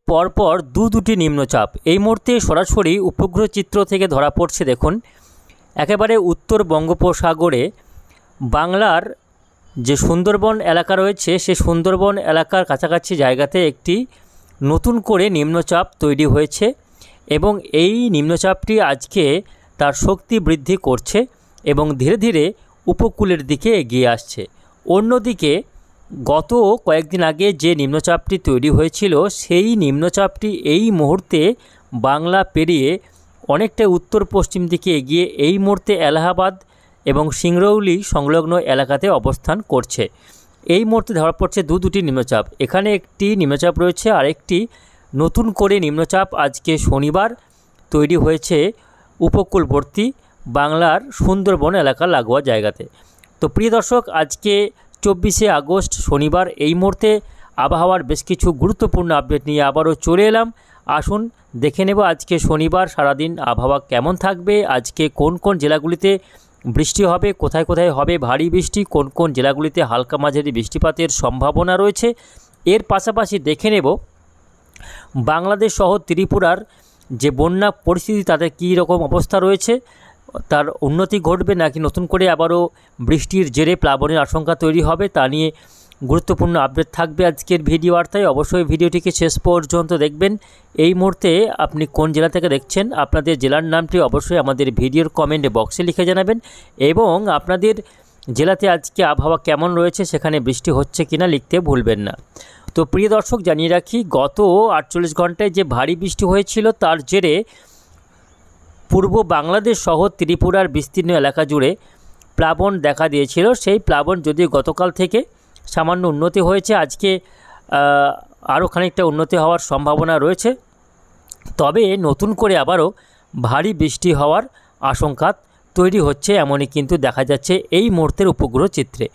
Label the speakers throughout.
Speaker 1: পরপর দুটি নিম্নচাপ এই মুহূর্তে সরাসরি উপগ্রহ চিত্র থেকে ধরা পড়ছে। দেখুন, একেবারে উত্তর বঙ্গোপসাগরে বাংলার যে সুন্দরবন এলাকা রয়েছে সেই সুন্দরবন এলাকার কাছাকাছি জায়গাতে একটি নতুন করে নিম্নচাপ তৈরি হয়েছে এবং এই নিম্নচাপটি আজকে তার শক্তি বৃদ্ধি করছে এবং ধীরে ধীরে উপকূলের দিকে এগিয়ে আসছে। অন্যদিকে গত কয়েকদিন আগে যে নিম্নচাপটি তৈরি হয়েছিল সেই নিম্নচাপটি এই মুহূর্তে বাংলা পেরিয়ে অনেকটা উত্তর পশ্চিম দিকে এগিয়ে এই মুহূর্তে এলাহাবাদ এবং সিংরৌলি সংলগ্ন এলাকাতে অবস্থান করছে। এই মুহূর্তে ধরা পড়ছে দুটি নিম্নচাপ। এখানে একটি নিম্নচাপ রয়েছে, আরেকটি নতুন করে নিম্নচাপ আজকে শনিবার তৈরি হয়েছে উপকূলবর্তী বাংলার সুন্দরবন এলাকা লাগোয়া জায়গাতে। তো প্রিয় দর্শক, আজকে 24শে আগস্ট শনিবার এই মুহূর্তে আবহাওয়ার বেশ কিছু গুরুত্বপূর্ণ আপডেট নিয়ে আবারও চলে এলাম। আসুন দেখে নেব আজকে শনিবার সারাদিন আবহাওয়া কেমন থাকবে, আজকে কোন কোন জেলাগুলিতে বৃষ্টি হবে, কোথায় কোথায় হবে ভারী বৃষ্টি, কোন কোন জেলাগুলিতে হালকা মাঝারি বৃষ্টিপাতের সম্ভাবনা রয়েছে। এর পাশাপাশি দেখে নেব বাংলাদেশ সহ ত্রিপুরার যে বন্যা পরিস্থিতি তাতে কী রকম অবস্থা রয়েছে, তার উন্নতি ঘটবে নাকি নতুন করে আবারও বৃষ্টির জেরে প্লাবনের আশঙ্কা তৈরি হবে, তা নিয়ে গুরুত্বপূর্ণ আপডেট থাকবে আজকের ভিডিও বার্তায়। অবশ্যই ভিডিওটিকে শেষ পর্যন্ত দেখবেন। এই মুহূর্তে আপনি কোন জেলা থেকে দেখছেন, আপনাদের জেলার নামটি অবশ্যই আমাদের ভিডিওর কমেন্ট বক্সে লিখে জানাবেন এবং আপনাদের জেলাতে আজকে আবহাওয়া কেমন রয়েছে, সেখানে বৃষ্টি হচ্ছে কিনা লিখতে ভুলবেন না। তো প্রিয় দর্শক, জানিয়ে রাখি গত 48 ঘন্টায় যে ভারী বৃষ্টি হয়েছিল তার জেরে পূর্ব বাংলাদেশ সহ ত্রিপুরার বিস্তীর্ণ এলাকা জুড়ে প্লাবন দেখা দিয়েছিল। সেই প্লাবন যদিও গতকাল থেকে সামান্য উন্নতি হয়েছে, আজকে আরও খানিকটা উন্নতি হওয়ার সম্ভাবনা রয়েছে, তবে নতুন করে আবারও ভারী বৃষ্টি হওয়ার আশঙ্কা তৈরি হচ্ছে এমনই কিন্তু দেখা যাচ্ছে এই মুহূর্তের উপগ্রহ চিত্রে।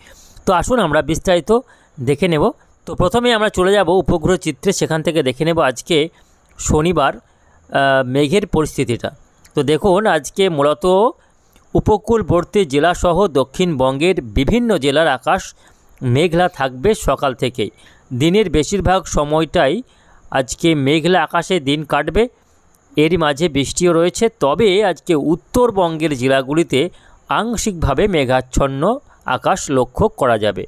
Speaker 1: তো আসুন আমরা বিস্তারিত দেখে নেব। তো প্রথমে আমরা চলে যাব উপগ্রহ চিত্রে, সেখান থেকে দেখে নেব আজকে শনিবার মেঘের পরিস্থিতিটা। তো দেখুন, আজকে মূলত উপকূলবর্তী জেলাসহ দক্ষিণবঙ্গের বিভিন্ন জেলার আকাশ মেঘলা থাকবে সকাল থেকেই। দিনের বেশিরভাগ সময়টাই আজকে মেঘলা আকাশে দিন কাটবে, এরই মাঝে বৃষ্টিও রয়েছে। তবে আজকে উত্তরবঙ্গের জেলাগুলিতে আংশিকভাবে মেঘাচ্ছন্ন আকাশ লক্ষ্য করা যাবে,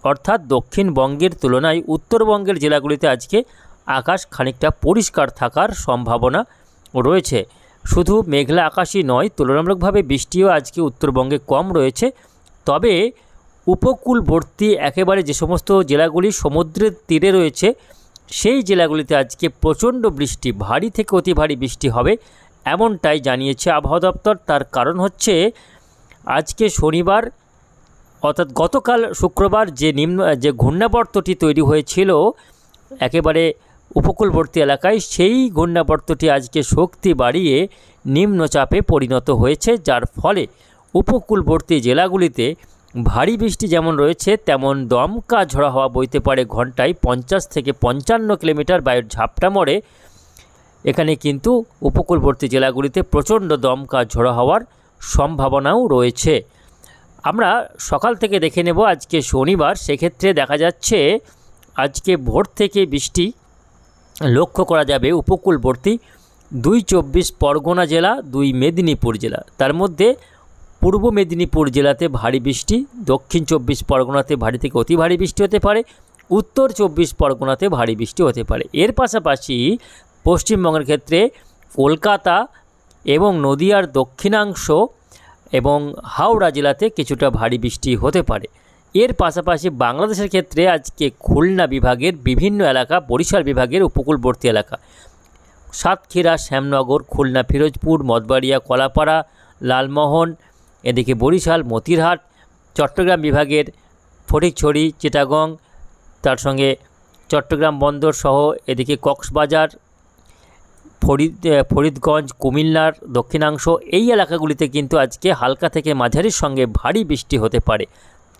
Speaker 1: অর্থাৎ দক্ষিণবঙ্গের তুলনায় উত্তরবঙ্গের জেলাগুলিতে আজকে আকাশ খানিকটা পরিষ্কার থাকার সম্ভাবনা রয়েছে। শুধু মেঘলা আকাশই নয়, তুলনামূলকভাবে বৃষ্টিও আজকে উত্তরবঙ্গে কম রয়েছে। তবে উপকূলবর্তী একেবারে যে সমস্ত জেলাগুলি সমুদ্রের তীরে রয়েছে সেই জেলাগুলিতে আজকে প্রচণ্ড বৃষ্টি, ভারী থেকে অতি ভারী বৃষ্টি হবে এমনটাই জানিয়েছে আবহাওয়া দপ্তর। তার কারণ হচ্ছে আজকে শনিবার অর্থাৎ গতকাল শুক্রবার যে ঘূর্ণাবর্তটি তৈরি হয়েছিল একেবারে উপকূলবর্তী এলাকায়, সেই ঘূর্ণাবর্তটি আজকে শক্তি বাড়িয়ে নিম্নচাপে পরিণত হয়েছে, যার ফলে উপকূলবর্তী জেলাগুলিতে ভারী বৃষ্টি যেমন রয়েছে তেমন দমকা ঝড়ো হাওয়া বইতে পারে ঘন্টায় 50 থেকে 55 কিলোমিটার বায়ুর ঝাপটা মরে। এখানে কিন্তু উপকূলবর্তী জেলাগুলিতে প্রচণ্ড দমকা ঝড়ো হাওয়ার সম্ভাবনাও রয়েছে। আমরা সকাল থেকে দেখে নেব আজকে শনিবার, সেক্ষেত্রে দেখা যাচ্ছে আজকে ভোর থেকে বৃষ্টি লক্ষ্য করা যাবে উপকূলবর্তী 2 24 পরগনা জেলা, 2 মেদিনীপুর জেলা। তার মধ্যে পূর্ব মেদিনীপুর জেলাতে ভারী বৃষ্টি, দক্ষিণ 24 পরগনাতে ভারী থেকে অতি ভারী বৃষ্টি হতে পারে, উত্তর 24 পরগনাতে ভারী বৃষ্টি হতে পারে। এর পাশাপাশি পশ্চিমবঙ্গের ক্ষেত্রে কলকাতা এবং নদিয়ার দক্ষিণাংশ এবং হাওড়া জেলাতে কিছুটা ভারী বৃষ্টি হতে পারে। এর পাশাপাশি বাংলাদেশের ক্ষেত্রে আজকে খুলনা বিভাগের বিভিন্ন এলাকা, বরিশাল বিভাগের উপকূলবর্তী এলাকা, সাতক্ষীরা, শ্যামনগর, খুলনা, ফিরোজপুর, মঠবাড়িয়া, কলাপাড়া, লালমোহন, এদিকে বরিশাল, মতিরহাট, চট্টগ্রাম বিভাগের ফটিকছড়ি, চিটাগং, তার সঙ্গে চট্টগ্রাম বন্দর সহ এদিকে কক্সবাজার, ফরিদগঞ্জ, কুমিল্লার দক্ষিণাংশ, এই এলাকাগুলিতে কিন্তু আজকে হালকা থেকে মাঝারির সঙ্গে ভারী বৃষ্টি হতে পারে।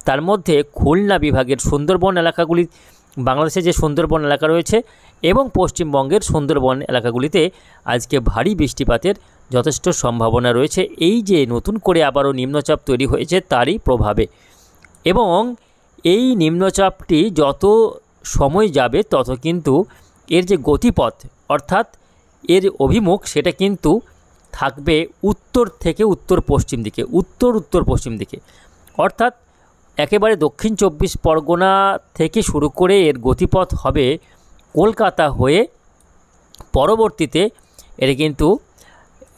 Speaker 1: তার মধ্যে খুলনা বিভাগের সুন্দরবন এলাকাগুলি, বাংলাদেশে যে সুন্দরবন এলাকা রয়েছে এবং পশ্চিমবঙ্গের সুন্দরবন এলাকাগুলিতে আজকে ভারী বৃষ্টিপাতের যথেষ্ট সম্ভাবনা রয়েছে, এই যে নতুন করে আবারও নিম্নচাপ তৈরি হয়েছে তারই প্রভাবে। এবং এই নিম্নচাপটি যত সময় যাবে তত কিন্তু এর যে গতিপথ অর্থাৎ এর অভিমুখ সেটা কিন্তু থাকবে উত্তর থেকে উত্তর পশ্চিম দিকে, উত্তর পশ্চিম দিকে। অর্থাৎ একেবারে দক্ষিণ 24 পরগনা থেকে শুরু করে এর গতিপথ হবে কলকাতা হয়ে, পরবর্তীতে এটা কিন্তু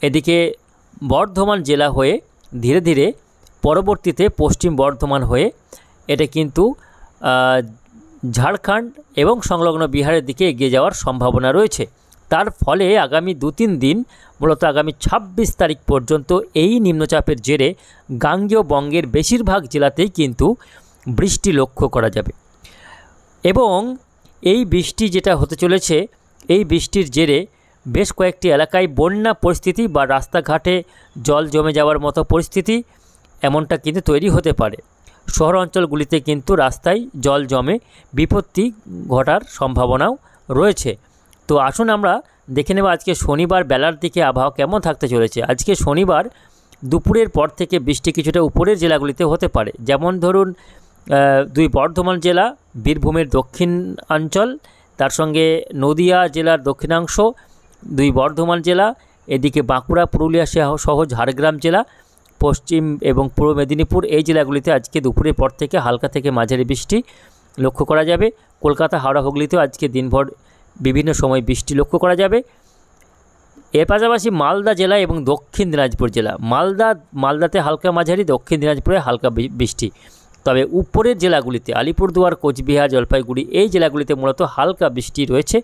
Speaker 1: এদিকে বর্ধমান জেলা হয়ে ধীরে ধীরে পরবর্তীতে পশ্চিম বর্ধমান হয়ে এটা কিন্তু ঝাড়খণ্ড এবং সংলগ্ন বিহারের দিকে এগিয়ে যাওয়ার সম্ভাবনা রয়েছে। তার ফলে আগামী 2-3 দিন, মূলত আগামী 26 তারিখ পর্যন্ত এই নিম্নচাপের জেরে গাঙ্গেয় বঙ্গের বেশিরভাগ জেলাতেই কিন্তু বৃষ্টি লক্ষ্য করা যাবে। এবং এই বৃষ্টি যেটা হতে চলেছে, এই বৃষ্টির জেরে বেশ কয়েকটি এলাকায় বন্যা পরিস্থিতি বা রাস্তাঘাটে জল জমে যাওয়ার মতো পরিস্থিতি এমনটা কিন্তু তৈরি হতে পারে। শহর অঞ্চলগুলিতে কিন্তু রাস্তায় জল জমে বিপত্তি ঘটার সম্ভাবনাও রয়েছে। তো আসুন আমরা দেখে নেব আজকে শনিবার বেলার দিকে আবহাওয়া কেমন থাকতে চলেছে। আজকে শনিবার দুপুরের পর থেকে বৃষ্টি কিছুটা উপরের জেলাগুলিতে হতে পারে, যেমন ধরুন 2 বর্ধমান জেলা, বীরভূমের দক্ষিণাঞ্চল, তার সঙ্গে নদিয়া জেলার দক্ষিণাংশ, 2 বর্ধমান জেলা, এদিকে বাঁকুড়া, পুরুলিয়া সহ ঝাড়গ্রাম জেলা, পশ্চিম এবং পূর্ব মেদিনীপুর, এই জেলাগুলিতে আজকে দুপুরের পর থেকে হালকা থেকে মাঝারি বৃষ্টি লক্ষ্য করা যাবে। কলকাতা, হাওড়া, হুগলিতেও আজকে দিনভর বিভিন্ন সময় বৃষ্টি লক্ষ্য করা যাবে। এর পাশাপাশি মালদা জেলা এবং দক্ষিণ দিনাজপুর জেলা, মালদাতে হালকা মাঝারি, দক্ষিণ দিনাজপুরে হালকা বৃষ্টি। তবে উপরের জেলাগুলিতে আলিপুরদুয়ার, কোচবিহার, জলপাইগুড়ি, এই জেলাগুলিতে মূলত হালকা বৃষ্টি রয়েছে,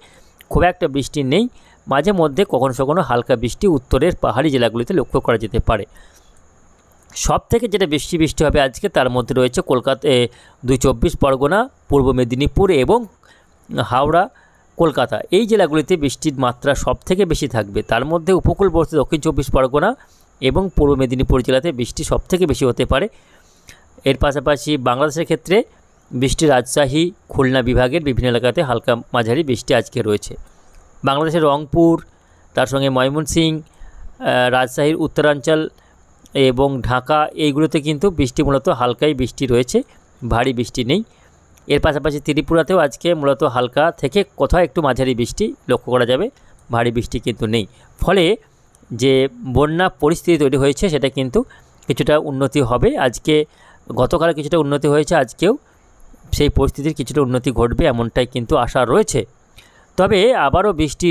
Speaker 1: খুব একটা বৃষ্টি নেই। মাঝে মধ্যে কখনো হালকা বৃষ্টি উত্তরের পাহাড়ি জেলাগুলিতে লক্ষ্য করা যেতে পারে। সব থেকে যেটা বৃষ্টি হবে আজকে, তার মধ্যে রয়েছে কলকাতায় 2 24 পরগনা, পূর্ব মেদিনীপুর এবং হাওড়া, কলকাতা, এই জেলাগুলিতে বৃষ্টির মাত্রা সব থেকে বেশি থাকবে। তার মধ্যে উপকূলবর্তী দক্ষিণ 24 পরগনা এবং পূর্ব মেদিনীপুর জেলাতে বৃষ্টি সব থেকে বেশি হতে পারে। এর পাশাপাশি বাংলাদেশের ক্ষেত্রে বৃষ্টি রাজশাহী, খুলনা বিভাগের বিভিন্ন এলাকাতে হালকা মাঝারি বৃষ্টি আজকে রয়েছে। বাংলাদেশের রংপুর, তার সঙ্গে ময়মনসিংহ, রাজশাহীর উত্তরাঞ্চল এবং ঢাকা, এইগুলোতে কিন্তু বৃষ্টি মূলত হালকাই বৃষ্টি রয়েছে, ভারী বৃষ্টি নেই। এর পাশাপাশি ত্রিপুরাতেও আজকে মূলত হালকা থেকে কোথাও একটু মাঝারি বৃষ্টি লক্ষ্য করা যাবে, ভারী বৃষ্টি কিন্তু নেই। ফলে যে বন্যা পরিস্থিতি তৈরি হয়েছে সেটা কিন্তু কিছুটা উন্নতি হবে। আজকে গতকাল কিছুটা উন্নতি হয়েছে, আজকেও সেই পরিস্থিতির কিছুটা উন্নতি ঘটবে এমনটাই কিন্তু আশা রয়েছে। তবে আবারও বৃষ্টি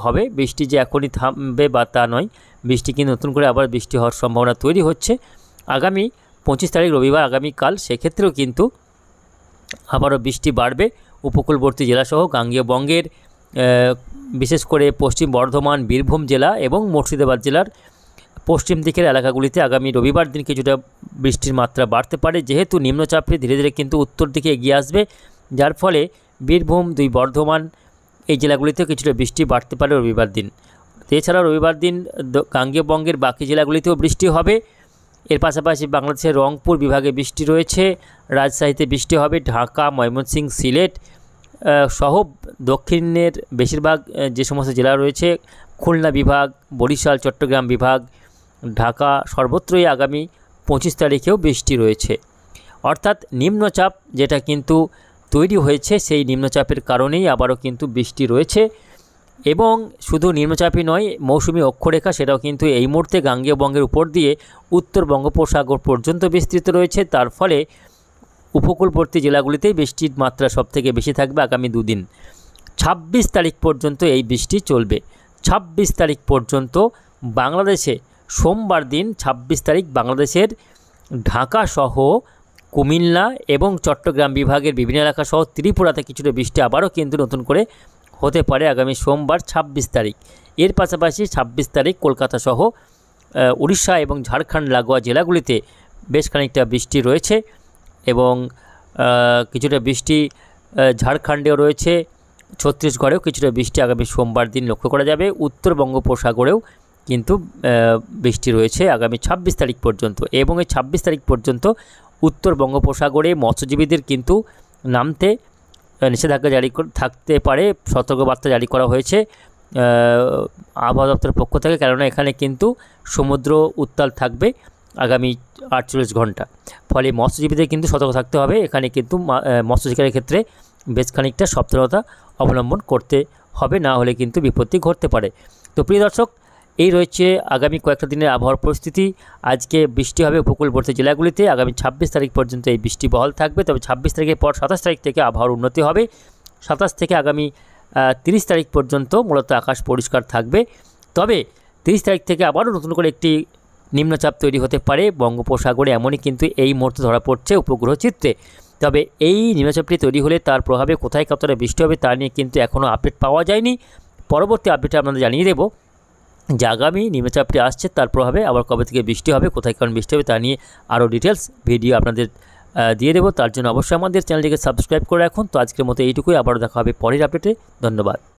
Speaker 1: হবে, বৃষ্টি যে এখনই থামবে বা তা নয়, বৃষ্টি কিন্তু নতুন করে আবার বৃষ্টি হওয়ার সম্ভাবনা তৈরি হচ্ছে আগামী 25 তারিখ রবিবার, আগামীকাল। সেক্ষেত্রেও কিন্তু আবারও বৃষ্টি বাড়বে উপকূলবর্তী জেলাসহ গাঙ্গেয় বঙ্গের বিশেষ করে পশ্চিম বর্ধমান, বীরভূম জেলা এবং মুর্শিদাবাদ জেলার পশ্চিম দিকের এলাকাগুলিতে আগামী রবিবার দিন কিছুটা বৃষ্টির মাত্রা বাড়তে পারে, যেহেতু নিম্নচাপটি ধীরে ধীরে কিন্তু উত্তর দিকে এগিয়ে আসবে, যার ফলে বীরভূম, 2 বর্ধমান, এই জেলাগুলিতেও কিছুটা বৃষ্টি বাড়তে পারে রবিবার দিন। এছাড়াও রবিবার দিন গাঙ্গেয় বঙ্গের বাকি জেলাগুলিতেও বৃষ্টি হবে। এর পাশাপাশি বাংলাদেশের রংপুর বিভাগে বৃষ্টি রয়েছে, রাজশাহীতে বৃষ্টি হবে, ঢাকা, ময়মনসিংহ, সিলেট সহ দক্ষিণের বেশিরভাগ যে সমস্ত জেলা রয়েছে, খুলনা বিভাগ, বরিশাল, চট্টগ্রাম বিভাগ, ঢাকা, সর্বত্রই আগামী 25 তারিখেও বৃষ্টি রয়েছে। অর্থাৎ নিম্নচাপ যেটা কিন্তু তৈরি হয়েছে, সেই নিম্নচাপের কারণেই আবারও কিন্তু বৃষ্টি রয়েছে। এবং শুধু নিম্নচাপই নয়, মৌসুমি অক্ষরেখা সেটাও কিন্তু এই মুহূর্তে গাঙ্গেয় বঙ্গের উপর দিয়ে উত্তর বঙ্গোপসাগর পর্যন্ত বিস্তৃত রয়েছে। তার ফলে উপকূলবর্তী জেলাগুলিতেই বৃষ্টির মাত্রা সবথেকে বেশি থাকবে আগামী 2 দিন। 26 তারিখ পর্যন্ত এই বৃষ্টি চলবে। 26 তারিখ পর্যন্ত বাংলাদেশে, সোমবার দিন 26 তারিখ বাংলাদেশের ঢাকা সহ কুমিল্লা এবং চট্টগ্রাম বিভাগের বিভিন্ন এলাকা সহ ত্রিপুরাতে কিছুটা বৃষ্টি আবারও কিন্তু নতুন করে হতে পারে আগামী সোমবার 26 তারিখ। এর পাশাপাশি 26 তারিখ কলকাতা সহ উড়িষ্যা এবং ঝাড়খণ্ড লাগোয়া জেলাগুলিতে বেশ খানিকটা বৃষ্টি রয়েছে এবং কিছুটা বৃষ্টি ঝাড়খণ্ডেও রয়েছে, ছত্তিশগড়েও কিছুটা বৃষ্টি আগামী সোমবার দিন লক্ষ্য করা যাবে। উত্তর বঙ্গোপসাগরেও কিন্তু বৃষ্টি রয়েছে আগামী 26 তারিখ পর্যন্ত। এবং এই 26 তারিখ পর্যন্ত উত্তর বঙ্গোপসাগরে মৎস্যজীবীদের কিন্তু নামতে নিষেধাজ্ঞা জারি থাকতে পারে, সতর্কবার্তা জারি করা হয়েছে আবহাওয়া দপ্তরের পক্ষ থেকে, কেননা এখানে কিন্তু সমুদ্র উত্তাল থাকবে আগামী 48 ঘন্টা। ফলে মৎস্যজীবীদের কিন্তু সতর্ক থাকতে হবে। এখানে কিন্তু মৎস্য শিকারের ক্ষেত্রে বেশ খানিকটা সাবধানতা অবলম্বন করতে হবে, না হলে কিন্তু বিপত্তি ঘটতে পারে। তো প্রিয় দর্শক, এই রয়েছে আগামী কয়েকটা দিনের আবহাওয়ার পরিস্থিতি। আজকে বৃষ্টি হবে উপকূলবর্তী জেলাগুলিতে, আগামী 26 তারিখ পর্যন্ত এই বৃষ্টি বহাল থাকবে। তবে 26 তারিখের পর 27 তারিখ থেকে আবহাওয়ার উন্নতি হবে। 27 থেকে আগামী 30 তারিখ পর্যন্ত মূলত আকাশ পরিষ্কার থাকবে। তবে 30 তারিখ থেকে আবারও নতুন করে একটি নিম্নচাপ তৈরি হতে পারে বঙ্গোপসাগরে, এমনই কিন্তু এই মুহূর্তে ধরা পড়ছে উপগ্রহ চিত্রে। তবে এই নিম্নচাপটি তৈরি হলে তার প্রভাবে কোথায় কতটা বৃষ্টি হবে তা নিয়ে কিন্তু এখনও আপডেট পাওয়া যায়নি। পরবর্তী আপডেটে আপনাদের জানিয়ে দেবো যে আগামী নিম্নচাপটি আসছে তার প্রভাবে আবার কবে থেকে বৃষ্টি হবে, কোথায় কেমন বৃষ্টি হবে তা নিয়ে আরও ডিটেলস ভিডিও আপনাদের দিয়ে দেবো। তার জন্য অবশ্যই আমাদের চ্যানেলটিকে সাবস্ক্রাইব করে রাখুন। তো আজকের মতো এইটুকুই, আবারও দেখা হবে পরের আপডেটে। ধন্যবাদ।